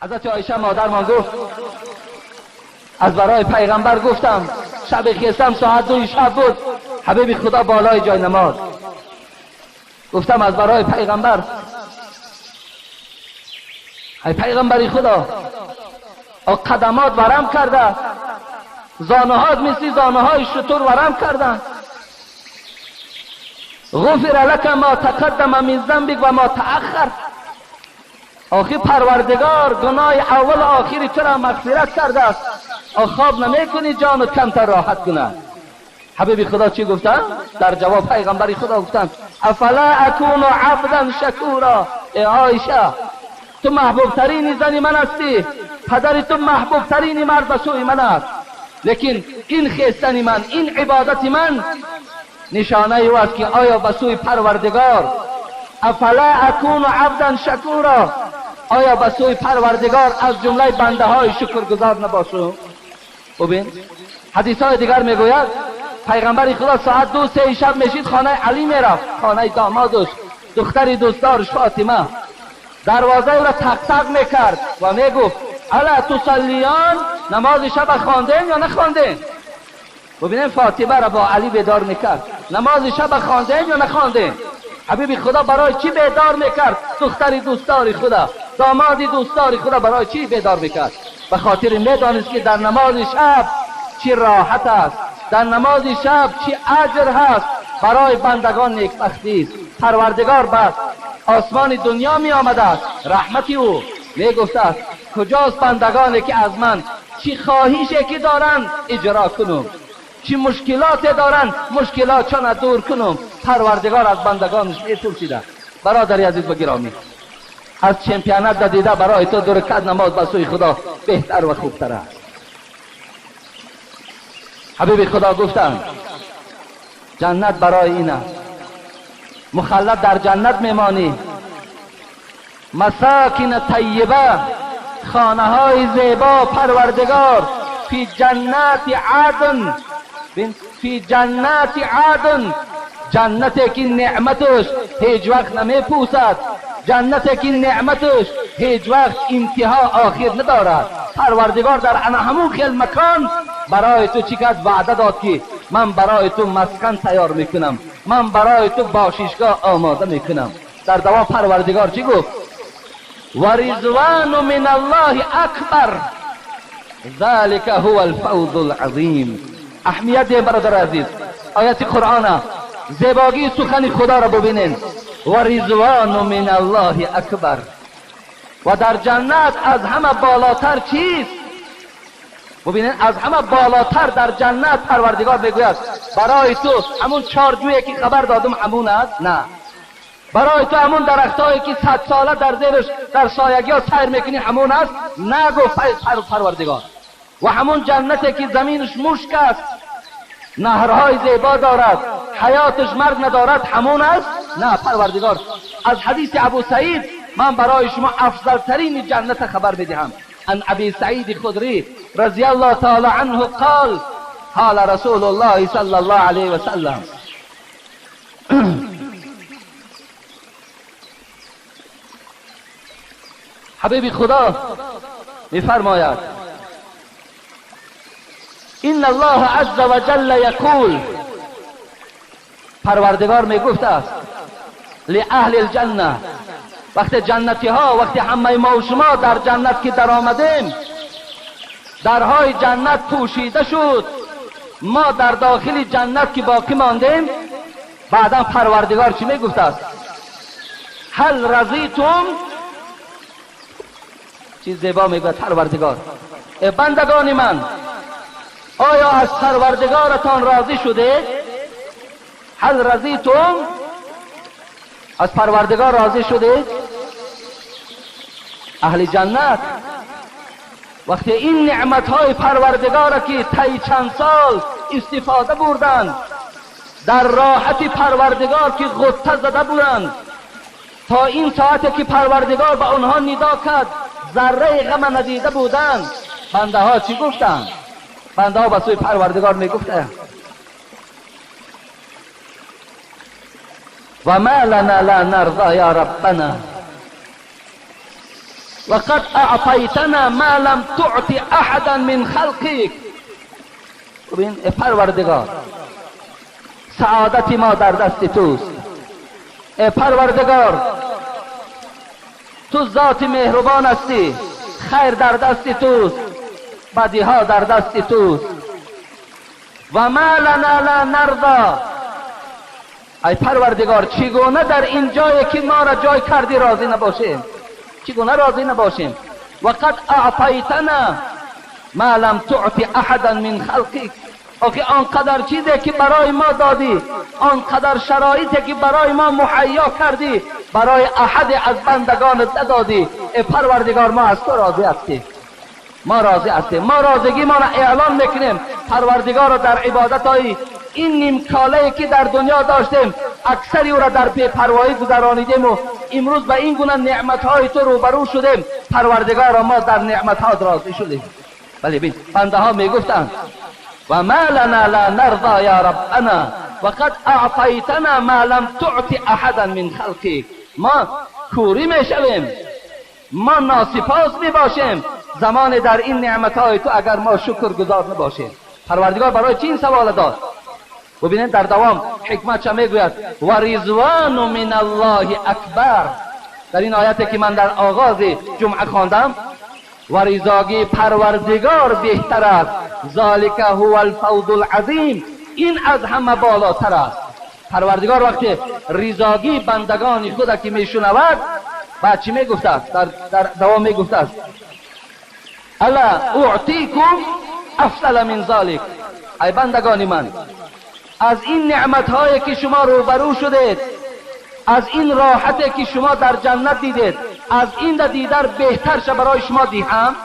حضرت عایشه مادرمان گفت از برای پیغمبر گفتم شب خیستم ساعت 2 شب بود، حبیب خدا بالای جای نماز. گفتم از برای پیغمبر، ای پیغمبری خدا قدمات ورم کرده، زانوهات مثل زانوهای شتر ورم کرده. غفر لك ما تقدم من ذنبك و ما تأخر. آخی پروردگار گناه اول آخری تو را مغفرت کرده است، خواب نمیکنی جانت کمتر راحت کنه. حبیب خدا چی گفتن؟ در جواب پیغمبری خدا گفتن افلا اکون عبدا شکورا. ای عایشه تو محبوب ترین زن من هستی، پدر تو محبوب ترین مرد به سوی من است، لیکن این خیستن من، این عبادت من نشانه او است که آیا به سوی پروردگار افلا اکون عبدا شکورا، آیا به سوی پروردگار از جمله بنده های شکرگزار نباشم؟ ببین حدیث های دیگر میگوید پیغمبر خدا ساعت 2-3 شب میشید خانه علی میرفت، خانه دامادش، دختری دوستدارش فاطمه. دروازه او را تق تق میکرد و میگفت الا تصلیان، نماز شب خواندین یا نخواندین؟ ببینیم فاطمه را با علی بیدار میکرد، نماز شب خواندین یا نخواندین؟ حبیب خدا برای چی بیدار میکرد دختری دوستدار خدا، دامادی دوستدار خدا برای چی بیدار میکرد؟ به خاطر میدانست که در نماز شب چی راحت است، در نماز شب چی اجر هست برای بندگان نیکبختی است. پروردگار به آسمان دنیا می آمده است، رحمتی او می گفته است کجاست بندگانی که از من چی خواهشی که دارن اجرا کنم، چی مشکلات دارن مشکلات چون دور کنم. پروردگار از بندگانش می پرسیده. برادری عزیز و گرامی، از چمپیونات دیده برای تو 2 رکعت نماز به سوی خدا بهتر و خوبتر است. حبیب خدا گفتند جنت برای این است، مخلد در جنت میمانی، مساکن طیبه، خانه های زیبا پروردگار، فی جنات عدن، فی جنات عدن، جنتی که نعمتش هیچ وقت نمیپوسد، جنتی که نعمتش هیچ وقت انتها آخر ندارد. پروردگار در همون خیل مکان برای تو چقدر وعده داد که من برای تو مسکن تیار میکنم، من برای تو باشیشگاه آماده میکنم. در دوام پروردگار چی گفت؟ و رضوان من الله اکبر ذلك هو الفوز العظیم. اهمیت برادر عزیز آیت قرآن، زیبایی سخن خدا را ببینین. و رضوان من الله اکبر، و در جنت از همه بالاتر چیست؟ ببینین از همه بالاتر در جنت پروردگار بگوید برای تو همون چارجویی که خبر دادم همون است؟ نه. برای تو همون درختایی که 100 ساله در زیرش در سایگی ها سیر میکنی همون است؟ نه گفت پروردگار. و همون جنتی که زمینش مشک است، نهرهای زیبا دارد، حیاتش مرگ ندارد همون است؟ نه پروردگار. از حدیث ابو سعید من برای شما افضل ترین جنت خبر بدهم. عن ابي سعيد خدري رضي الله تعالى عنه قال قال رسول الله صلى الله عليه وسلم حبیب خدا میفرماید ان الله عز وجل يقول، پروردگار میگفت است لأهل الجنه، وقتی جنتی ها، وقتی همه ما و شما در جنت که در آمدیم، درهای جنت پوشیده شد، ما در داخل جنت که باقی ماندیم، بعدا پروردگار چی میگفت است؟ هل رضیتم؟ چیز زیبا میگوید پروردگار ای بندگان من، آیا از پروردگارتان راضی شده؟ هل رضیتم؟ از پروردگار راضی شده؟ اهل جنت وقتی این نعمتهای پروردگار که طی چند سال استفاده بردند، در راحت پروردگار که غطه زده بودند، تا این ساعتی که پروردگار به آنها ندا کرد ذره غم ندیده بودند، بنده ها چی گفتند؟ بنده ها به سوی پروردگار میگفتند و ما لنا لا نرضى یا ربنا، وقد اعطیتنا ما لم تعطی احدا من خلقک. ببین ای پروردگار، سعادت ما در دست توست. ای پروردگار، تو ذات مهربان هستی، خیر در دست توست، بدی ها در دست توست. و ما لنا لا نرضا. ای پروردگار، چگونه در این جایی که ما را جای کردی راضی نباشیم؟ چگونه راضی نباشیم؟ وقد اعطیتنا ما لم تعطی احدا من خلقک. آخه آنقدر چیزی که برای ما دادی، آنقدر شرایطی که برای ما مهیا کردی، برای احد از بندگانت ندادی. ای پروردگار، ما از تو راضی هستیم، ما راضی هستیم. ما راضگی ما را اعلان میکنیم. پروردگار را در عبادت های این نیم کاله که در دنیا داشتیم اکثری او را در بی پروایی گذرانیدیم و امروز به این گونه نعمت های تو روبرو شدیم. پروردگار، ما در نعمت ها راضی شدیم. ولی بین بنده ها میگفتند و ما لنا لا نرضى یا ربنا وقد اعطیتنا ما لم تعطی احدا من خلقک. ما کوری میشویم، ما ناسپاس میباشیم زمان در این نعمت های تو اگر ما شکر گزار نباشیم. پروردگار برای چی این سوال داد؟ ببینید در دوام حکمت چه میگوید؟ و رضوان من الله اکبر. در این آیتی که من در آغاز جمعه خواندم، و رضاگی پروردگار بهتر است، ذالک هو الفوز العظیم، این از همه بالاتر است. پروردگار وقتی رضاگی بندگان خود که میشنود بعد چی میگفته است؟ در دوام میگفته است الا اعطیکم افضل من ذلک. ای بندگان من، از این نعمت هایی که شما روبرو شدید، از این راحتی که شما در جنت دیدید، از این دیدار بهتر برای شما دیدم،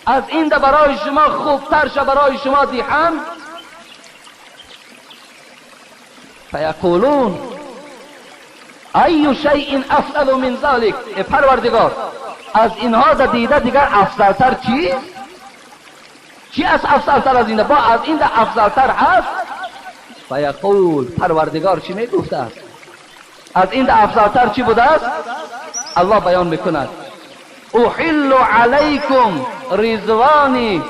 از این برای شما خوبتر برای شما دیدم. فیقولون ای شیء افضل من ذلک. پروردگار، از اینها دیده دیگر افضلتر چی؟ چی از افضلتر از این؟ با از این افضلتر هست؟ فیقول، پروردگار چی میگفته است؟ از این افضلتر چی بوده است؟ الله بیان میکند احل علیکم رضوانی،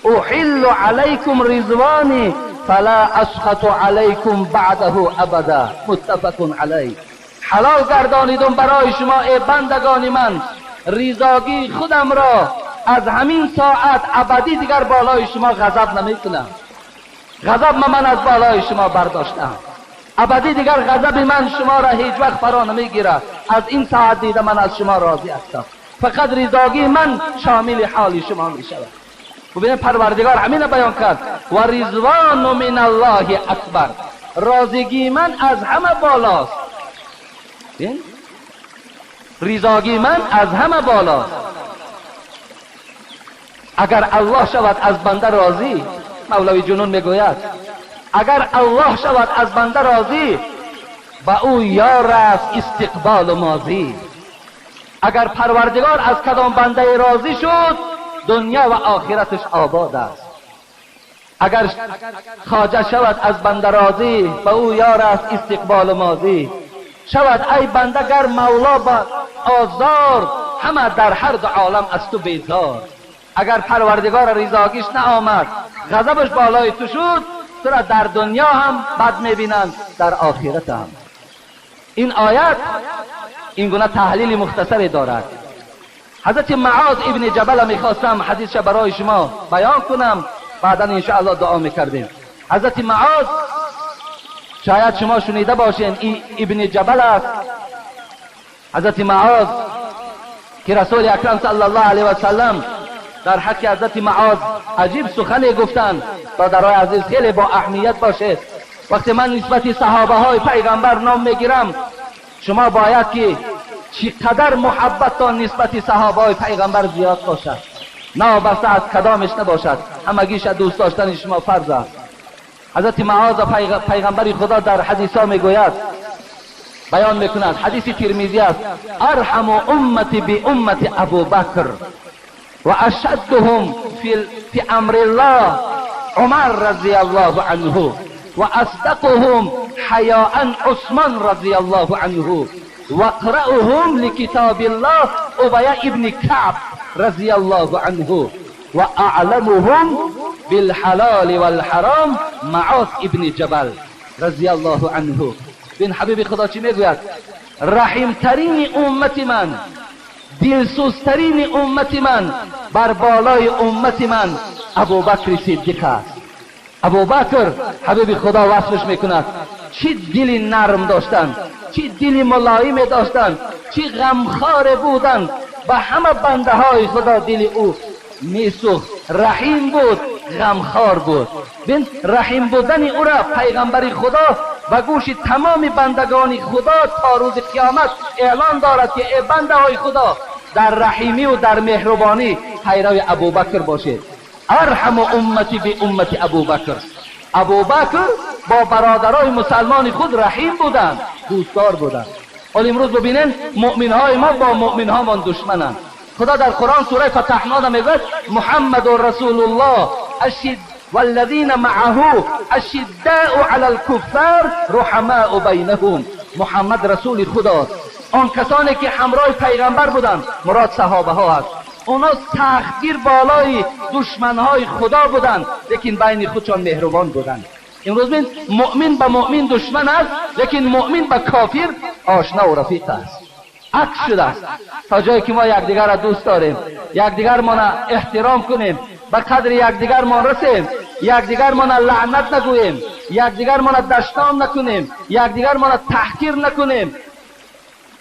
احل علیکم رضوانی فلا اسخط علیکم بعده ابدا. متفق علیه. حلال گردانیدم برای شما ای بندگان من رضاگی خودم را، از همین ساعت ابدی دیگر بالای شما غضب نمیکنم. غضب من از بالای شما برداشتم، ابدی دیگر غضب من شما را هیچ وقت فرا نمیگیرد. از این ساعت دیده من از شما راضی هستم، فقط رضاگی من شامل حال شما می شود. ببینید پروردگار همین بیان کرد و رضوان من الله اکبر، راضگی من از همه بالاست. رضاگی من از همه بالاست. اگر الله شود از بنده راضی، مولوی جنون میگوید اگر الله شود از بنده راضی، با او یار است استقبال ماضی. اگر پروردگار از کدام بنده راضی شد، دنیا و آخرتش آباد است. اگر خواجه شود از بنده راضی، با او یار است استقبال ماضی. شود ای بنده گر مولا با آزار، همه در هر دو عالم از تو بیزار. اگر پروردگار رضاگیش نآمد، غضبش بالای تو شد، تو را در دنیا هم بد میبینند، در آخرت هم. این آیت این گونه تحلیل مختصری دارد. حضرت معاذ ابن جبل میخواستم حدیثش برای شما بیان کنم، بعدا انشاءالله دعا میکردیم. حضرت معاذ شاید شما شنیده باشین، این ابن جبل است. حضرت معاذ که رسول اکرم صلی الله علیه و سلم در حق حضرت معاذ عجیب سخنی گفتند تا در راه عزیز خیلی با اهمیت باشه. وقتی من نسبت صحابه های پیغمبر نام میگیرم، شما باید که چقدر محبت تا نسبت صحابه های پیغمبر زیاد باشد، نابسته از کدامش نباشد، همگیش دوست داشتن شما فرض است. حضرت معاذ پیغمبر خدا در حدیث ها میگوید، بیان میکنند، حدیث ترمذی است، ارحم امتی بی امت ابو بکر و اشدهم فی امر الله عمر رضی الله عنه و اصدقهم حیاء عثمان رضی الله عنه واقرأهم لكتاب الله ابی ابن کعب رضی الله عنه و اعلمهم بالحلال والحرام معاذ ابن جبل رضی الله عنه. بین حبیب خدا چی میگوید؟ رحیمترین امت من، دلسوزترین امت من، بر بالای امت من ابوبکر صدیق است. ابوبکر حبیب خدا وصفش میکند چی دلی نرم داشتند، چی دلی ملایم داشتند، چی غمخوار بودند، به همه بنده های خدا دل او میسوخت. رحیم بود، غمخوار بود. بین رحیم بودن او را پیغمبر خدا و گوش تمام بندگان خدا تا روز قیامت اعلان دارد که ای بنده های خدا در رحیمی و در مهربانی پیرو ابوبکر باشید. ارحم امتی به امت ابوبکر. ابوبکر با برادرای مسلمان خود رحیم بودند، دوستدار بودند. ولی امروز ببینید مؤمن های ما با مؤمن ها من دشمنند. خدا در قرآن سوره فتحنا میگه محمد رسول الله والذین معه اشداء علی الكفار رحماء بینهم. محمد رسول خداست. آن کسانی که همراه پیغمبر بودند مراد صحابه ها است. اونا سختگیر بالای دشمنهای خدا بودند لیکن بین خودشان مهربان بودند. امروز ببین مؤمن با مؤمن دشمن است لیکن مؤمن با کافر آشنا و رفیق است. عکس شده است. تا جایی که ما یکدیگر را دوست داریم، یکدیگر ما را احترام کنیم، به قدر یکدیگر ما رسیم، یکدیگر ما را لعنت نگوییم، یکدیگر ما را دشنام نکنیم، یکدیگر ما را تحقیر نکنیم.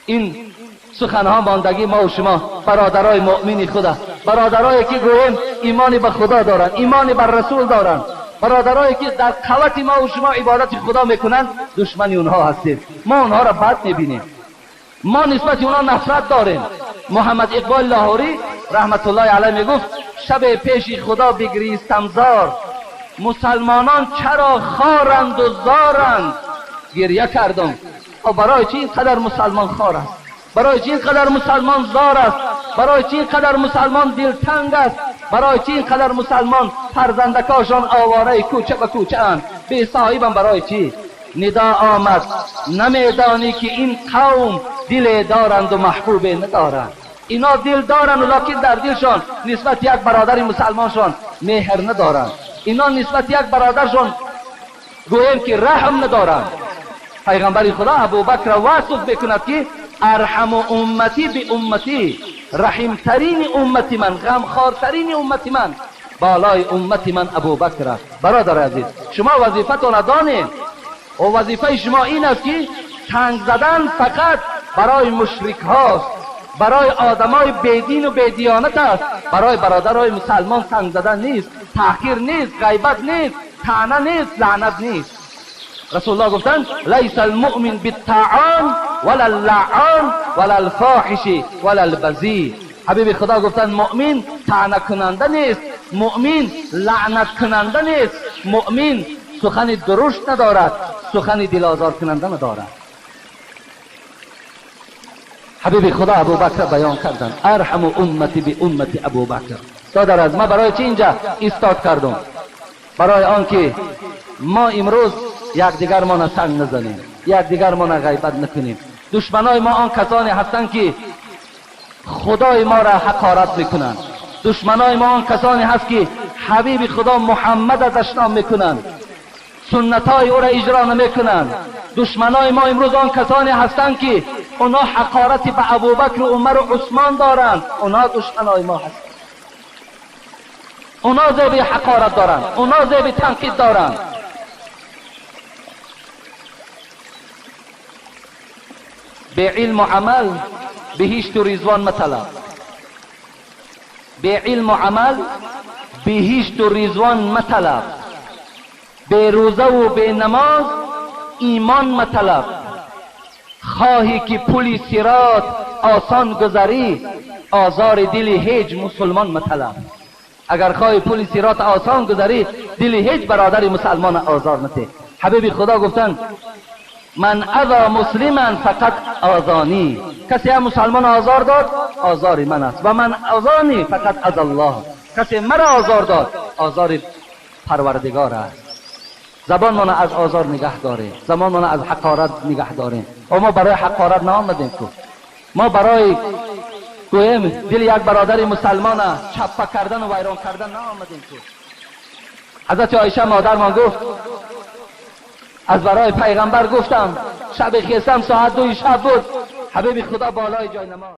این سخنها ماندگی ما و شما برادرای مؤمن خدا، برادرایی که گوییم ایمانی به خدا دارند، ایمانی بر رسول دارند، برادرایی که در قوت ما و شما عبادت خدا میکنند، دشمنی اونها هستیم. ما اونها را بد میبینیم، ما نسبت اونها نفرت داریم. محمد اقبال لاهوری رحمت الله علیه میگفت شب پیش خدا بگریستم زار، مسلمانان چرا خارند و زارند. گریه کردم و برای چی اینقدر مسلمان خار است، برای چی اینقدر مسلمان زار است، برای چی اینقدر مسلمان دلتنگ است، برای چی اینقدر مسلمان فرزندکاشان آواره کوچه به کوچه اند، بی صاحبم. برای چی؟ ندا آمد نمیدانی که این قوم دل دارند و محبوب ندارند. اینا دل دارند ولیکن در دلشان نسبت یک برادر مسلمانشان مهر ندارند. اینا نسبت یک برادرشان گویم که رحم ندارند. پیغمبر خدا ابوبکر وصف میکند که ارحم امتی به امتی، رحیمترین امتی من، غمخوارترین امتی من، بالای امتی من ابوبکر است. برادر عزیز شما وظیفتون دانید و وظیفه شما این است که تنگ زدن فقط برای مشرک هاست، برای آدمای بیدین و بیدیانت است. برای برادرای مسلمان تنگ زدن نیست، تحقیر نیست، غیبت نیست، طعنه نیست، لعنت نیست. رسول الله گفتند لیس المؤمن بالطاعان ولا اللعان ولا الفاحش ولا البذیء. حبیب خدا گفتند مؤمن طعنه کننده نیست، مؤمن لعنت کننده نیست، مؤمن سخن درشت ندارد، سخن دلازار کننده ندارد. حبیب خدا ابوبکر بیان کردند ارحم امتی به امت ابوبکر. دادر از ما برای چی اینجا ایستاد کردم؟ برای آنکه ما امروز یکدیگر ما سنگ نزنیم، یکدیگر ما غیبت نکنیم. دشمنای ما آن کسانی هستند که خدای ما را حقارت میکنند. دشمنای ما آن کسانی هست که حبیب خدا محمد را دشنام میکنند، سنتای او را اجرا نمیکنند. دشمنای ما امروز آن کسانی هستند که اونا حقارت به ابوبکر و عمر و عثمان دارند. اونا دشمنای ما هستند، اونا ذیب حقارت دارند، اونا ذیب تنقید دارند. به علم و عمل بهشت و رضوان مطلب، به علم و عمل بهشت و رضوان مطلب، به روزه و به نماز ایمان مطلب. خواهی که پل صراط آسان گذری، آزار دل هیچ مسلمان مطلب. اگر خواهی پل صراط آسان گذری، دل هیچ برادر مسلمان آزار نده. حبیب خدا گفتند من اذا مسلما فقط آذانی. کسی هم مسلمان آزار داد آزار من است، و من آذانی فقط از الله. کسی مرا آزار داد آزار پروردگار است. زبان من از آزار نگه داره، زبان من از حقارت نگه داره. و ما برای حقارت نآمدیم کو. ما برای گویم دل یک برادر مسلمان چپه کردن و ویران کردن نآمدیم کو. حضرت عایشه مادرمان گفت از برای پیغمبر گفتم شب خیسم ساعت 2 شب بود، حبیب خدا بالای جای نماز